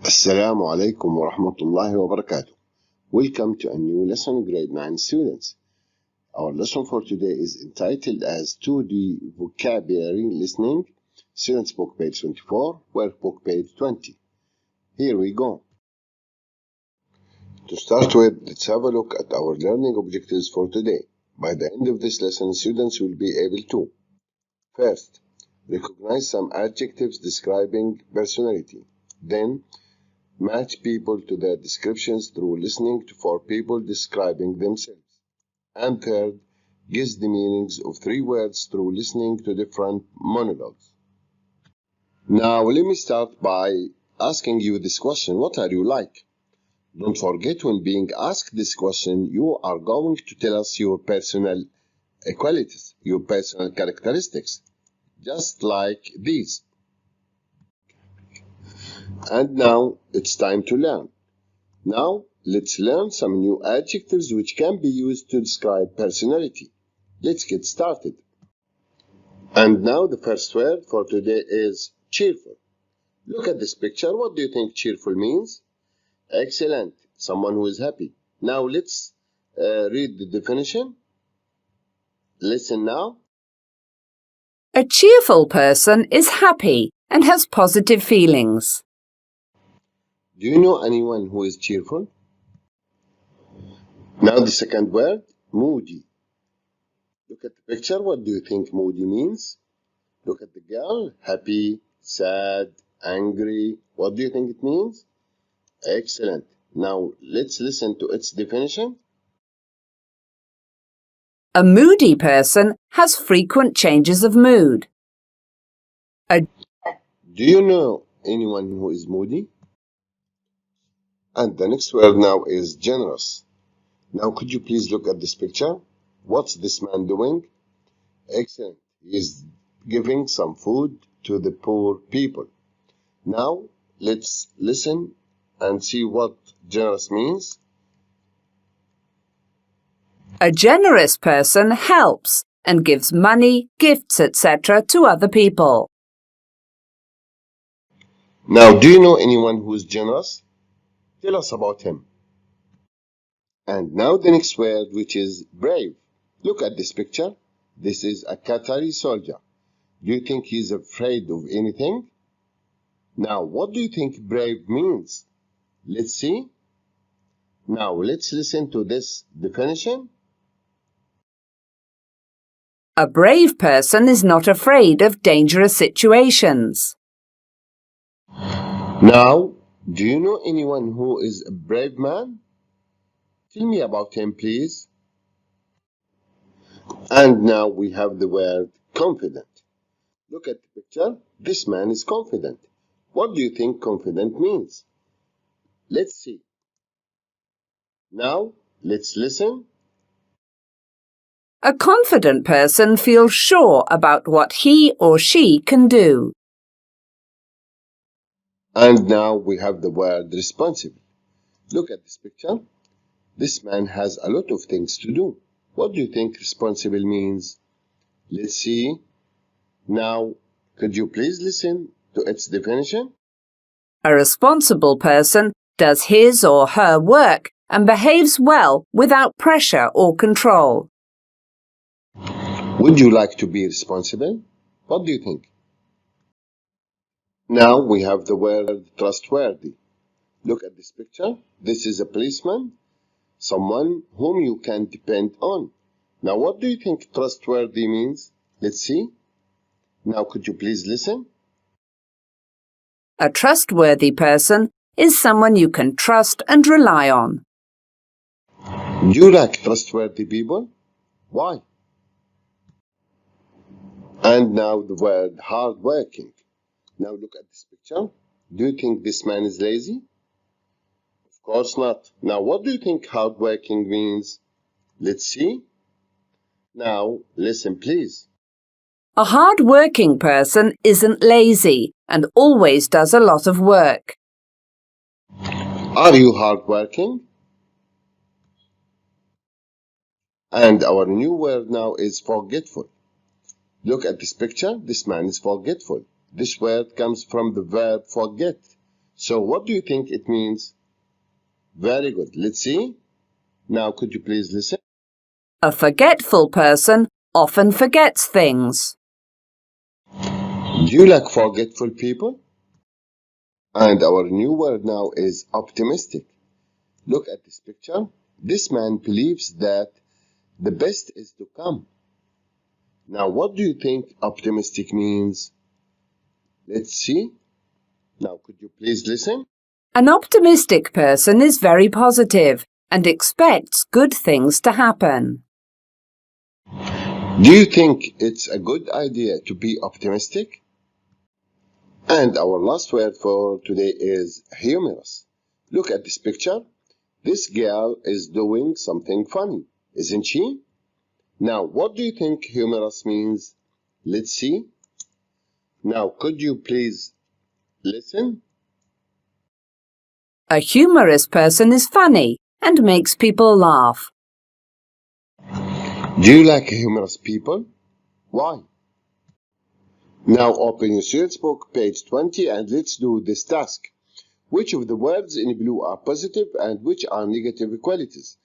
Assalamu alaikum wa rahmatullahi wa barakatuh. Welcome to a new lesson, grade 9 students. Our lesson for today is entitled as 2D Vocabulary Listening, Students Book page 24, Workbook page 20. Here we go. To start with, let's have a look at our learning objectives for today. By the end of this lesson, students will be able to: first, recognize some adjectives describing personality. Then, match people to their descriptions through listening for people describing themselves. And third, guess the meanings of 3 words through listening to different monologues. Now, let me start by asking you this question: what are you like? Don't forget, when being asked this question, you are going to tell us your personal qualities, your personal characteristics, just like these. And now it's time to learn. Now, let's learn some new adjectives which can be used to describe personality. Let's get started. And now the first word for today is cheerful. Look at this picture. What do you think cheerful means? Excellent. Someone who is happy. Now let's read the definition. Listen now. A cheerful person is happy and has positive feelings. Do you know anyone who is cheerful? Now the second word, moody. Look at the picture. What do you think moody means? Look at the girl. Happy, sad, angry. What do you think it means? Excellent. Now let's listen to its definition. A moody person has frequent changes of mood. Do you know anyone who is moody? And the next word now is generous. Now could you please look at this picture? What's this man doing? Excellent. He is giving some food to the poor people. Now let's listen and see what generous means. A generous person helps and gives money, gifts, etc. to other people. Now, do you know anyone who is generous? Tell us about him. And now the next word, which is brave. Look at this picture. This is a Qatari soldier. Do you think he's afraid of anything? Now, what do you think brave means? Let's see. Now, let's listen to this definition. A brave person is not afraid of dangerous situations. Now, do you know anyone who is a brave man? Tell me about him, please. And now we have the word confident. Look at the picture. This man is confident. What do you think confident means? Let's see. Now, let's listen. A confident person feels sure about what he or she can do. And now we have the word responsible. Look at this picture. This man has a lot of things to do. What do you think responsible means? Let's see. Now, could you please listen to its definition? A responsible person does his or her work and behaves well without pressure or control. Would you like to be responsible? What do you think? Now we have the word trustworthy. Look at this picture. This is a policeman, someone whom you can depend on. Now what do you think trustworthy means? Let's see. Now could you please listen? A trustworthy person is someone you can trust and rely on. Do you like trustworthy people? Why? And now the word hardworking. Now look at this picture. Do you think this man is lazy? Of course not. Now what do you think hardworking means? Let's see. Now listen please. A hard-working person isn't lazy and always does a lot of work. Are you hardworking? And our new word now is forgetful. Look at this picture. This man is forgetful. This word comes from the verb forget. So what do you think it means? Very good. Let's see. Now, could you please listen? A forgetful person often forgets things. Do you like forgetful people? And our new word now is optimistic. Look at this picture. This man believes that the best is to come. Now, what do you think optimistic means? Let's see. Now, could you please listen? An optimistic person is very positive and expects good things to happen. Do you think it's a good idea to be optimistic? And our last word for today is humorous. Look at this picture. This girl is doing something funny, isn't she? Now, what do you think humorous means? Let's see. Now, could you please listen? A humorous person is funny and makes people laugh. Do you like humorous people? Why? Now open your student's book, page 20, and let's do this task. Which of the words in blue are positive and which are negative qualities?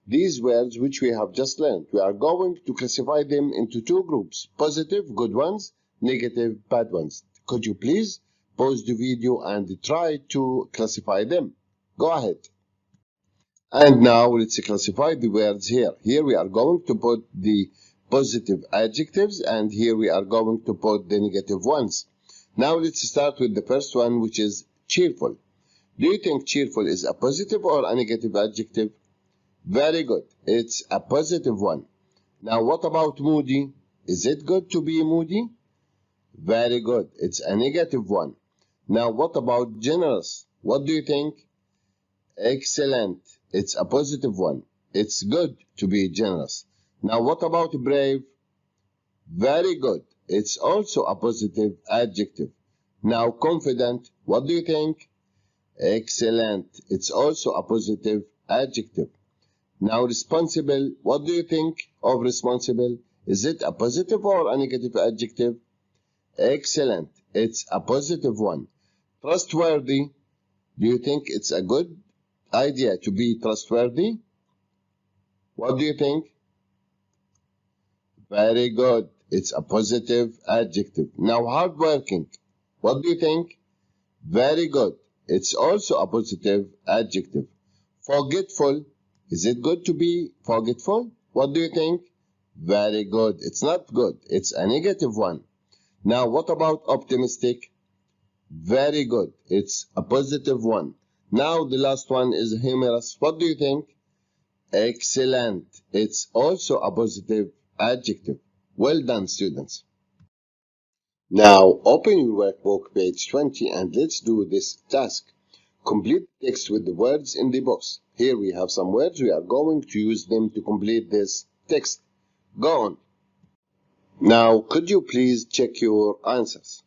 These words which we have just learned, we are going to classify them into two groups, positive, good ones, negative, bad ones. Could you please pause the video and try to classify them? Go ahead. And now let's classify the words here. Here we are going to put the positive adjectives and here we are going to put the negative ones. Now let's start with the first one, which is cheerful. Do you think cheerful is a positive or a negative adjective? Very good. It's a positive one. Now what about moody? Is it good to be moody? Very good. It's a negative one. Now what about generous? What do you think? Excellent. It's a positive one. It's good to be generous. Now, what about brave? Very good. It's also a positive adjective. Now, confident. What do you think? Excellent. It's also a positive adjective. Now, responsible. What do you think of responsible? Is it a positive or a negative adjective? Excellent. It's a positive one. Trustworthy. Do you think it's a good idea to be trustworthy? What do you think? Very good. It's a positive adjective. Now, hardworking. What do you think? Very good. It's also a positive adjective. Forgetful. Is it good to be forgetful? What do you think? Very good. It's not good. It's a negative one. Now, what about optimistic? Very good. It's a positive one. Now, the last one is humorous. What do you think? Excellent. It's also a positive adjective. Well done, students. Now, open your workbook, page 20, and let's do this task. Complete the text with the words in the box. Here we have some words. We are going to use them to complete this text. Go on. Now, could you please check your answers?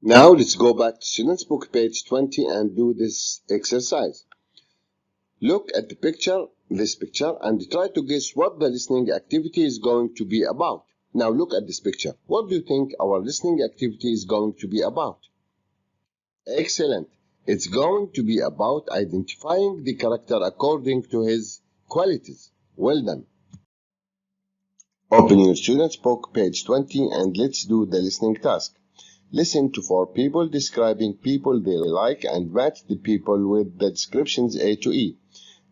Now, let's go back to students' book, page 20, and do this exercise. Look at the picture, this picture, and try to guess what the listening activity is going to be about. Now, look at this picture. What do you think our listening activity is going to be about? Excellent. It's going to be about identifying the character according to his qualities. Well done. Open your student's book, page 20, and let's do the listening task. Listen to 4 people describing people they like and match the people with the descriptions A to E.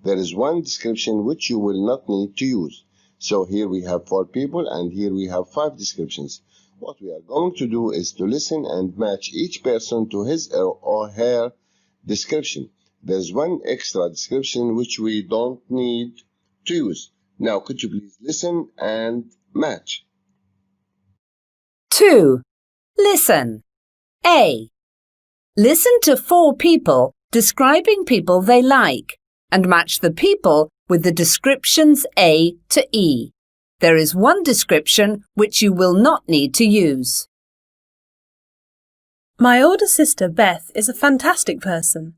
There is one description which you will not need to use. So here we have 4 people and here we have 5 descriptions. What we are going to do is to listen and match each person to his or her description. There's one extra description which we don't need to use. Now could you please listen and match? 2. Listen. A. Listen to 4 people describing people they like and match the people with the descriptions A to E. There is one description which you will not need to use. My older sister Beth is a fantastic person.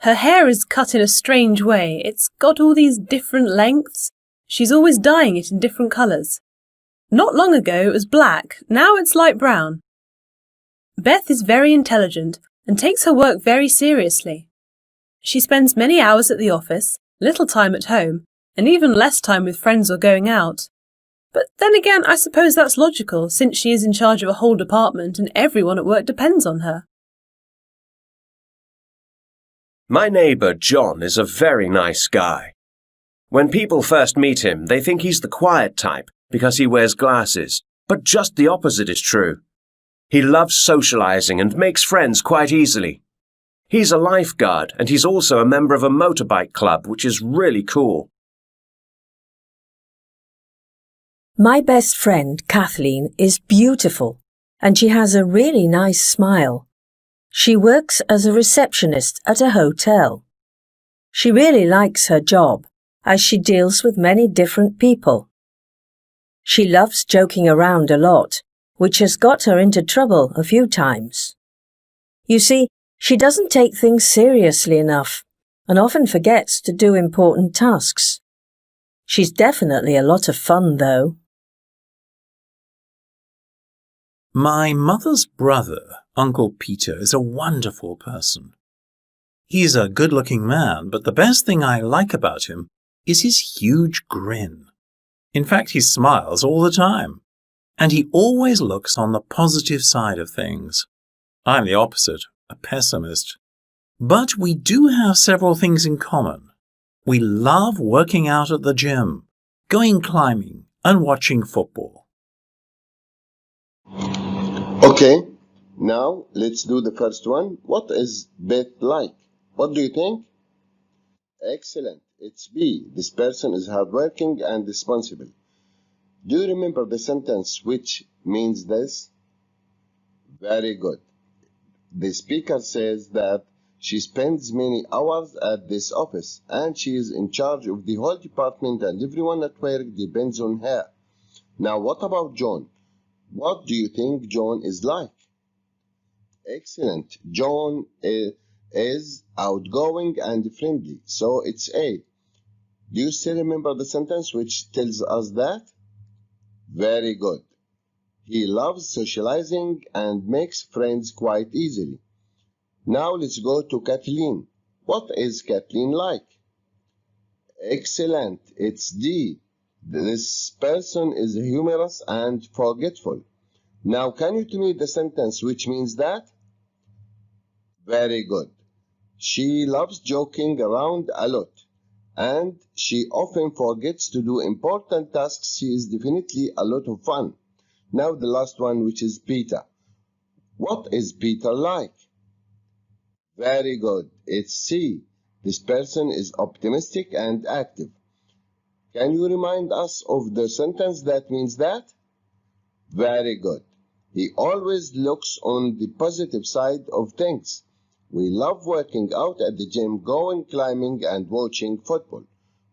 Her hair is cut in a strange way. It's got all these different lengths. She's always dyeing it in different colours. Not long ago it was black, now it's light brown. Beth is very intelligent and takes her work very seriously. She spends many hours at the office, little time at home, and even less time with friends or going out. But then again, I suppose that's logical, since she is in charge of a whole department and everyone at work depends on her. My neighbour John is a very nice guy. When people first meet him, they think he's the quiet type because he wears glasses, but just the opposite is true. He loves socialising and makes friends quite easily. He's a lifeguard and he's also a member of a motorbike club, which is really cool. My best friend, Kathleen, is beautiful and she has a really nice smile. She works as a receptionist at a hotel. She really likes her job as she deals with many different people. She loves joking around a lot, which has got her into trouble a few times. You see, she doesn't take things seriously enough and often forgets to do important tasks. She's definitely a lot of fun, though. My mother's brother, Uncle Peter, is a wonderful person. He's a good-looking man, but the best thing I like about him is his huge grin. In fact, he smiles all the time, and he always looks on the positive side of things. I'm the opposite, a pessimist. But we do have several things in common. We love working out at the gym, going climbing, and watching football. Okay, now let's do the first one. What is Beth like? What do you think? Excellent. It's B. This person is hardworking and responsible. Do you remember the sentence which means this? Very good. The speaker says that she spends many hours at this office and she is in charge of the whole department and everyone at work depends on her. Now, what about John? What do you think John is like? Excellent. John is outgoing and friendly, so it's A. Do you still remember the sentence which tells us that? Very good. He loves socializing and makes friends quite easily. Now let's go to Kathleen. What is Kathleen like? Excellent. It's D. This person is humorous and forgetful. Now, can you tell me the sentence which means that? Very good. She loves joking around a lot, and she often forgets to do important tasks. She is definitely a lot of fun. Now, the last one, which is Peter. What is Peter like? Very good. It's C. This person is optimistic and active. Can you remind us of the sentence that means that? Very good. He always looks on the positive side of things. We love working out at the gym, going climbing, and watching football.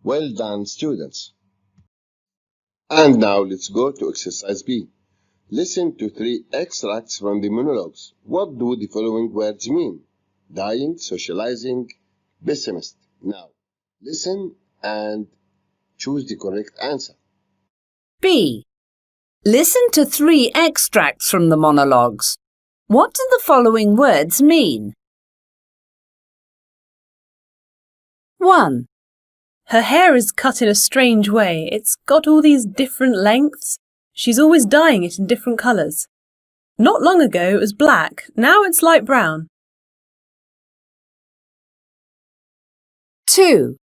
Well done, students. And now let's go to exercise B. Listen to 3 extracts from the monologues. What do the following words mean? Dying, socializing, pessimist. Now, listen and choose the correct answer. B. Listen to 3 extracts from the monologues. What do the following words mean? 1. Her hair is cut in a strange way. It's got all these different lengths. She's always dyeing it in different colours. Not long ago it was black, now it's light brown. 2.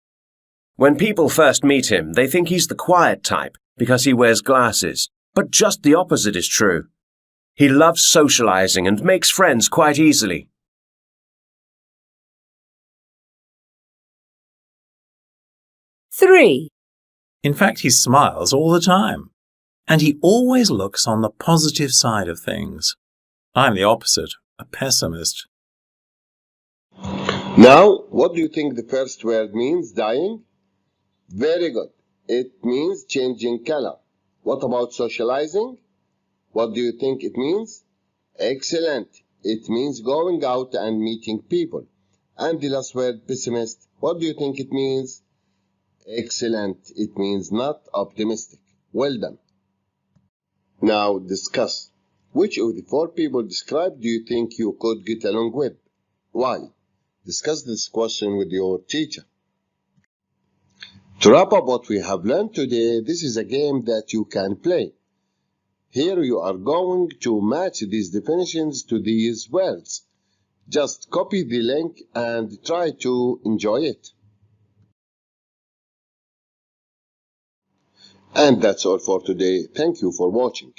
When people first meet him, they think he's the quiet type because he wears glasses, but just the opposite is true. He loves socialising and makes friends quite easily. 3. In fact, he smiles all the time, and he always looks on the positive side of things. I'm the opposite, a pessimist. Now, what do you think the first word means, dying? Very good. It means changing color. What about socializing? What do you think it means? Excellent. It means going out and meeting people. And the last word, pessimist, what do you think it means? Excellent. It means not optimistic. Well done. Now discuss. Which of the 4 people described do you think you could get along with? Why? Discuss this question with your teacher. To wrap up what we have learned today, this is a game that you can play. Here you are going to match these definitions to these words. Just copy the link and try to enjoy it. And that's all for today. Thank you for watching.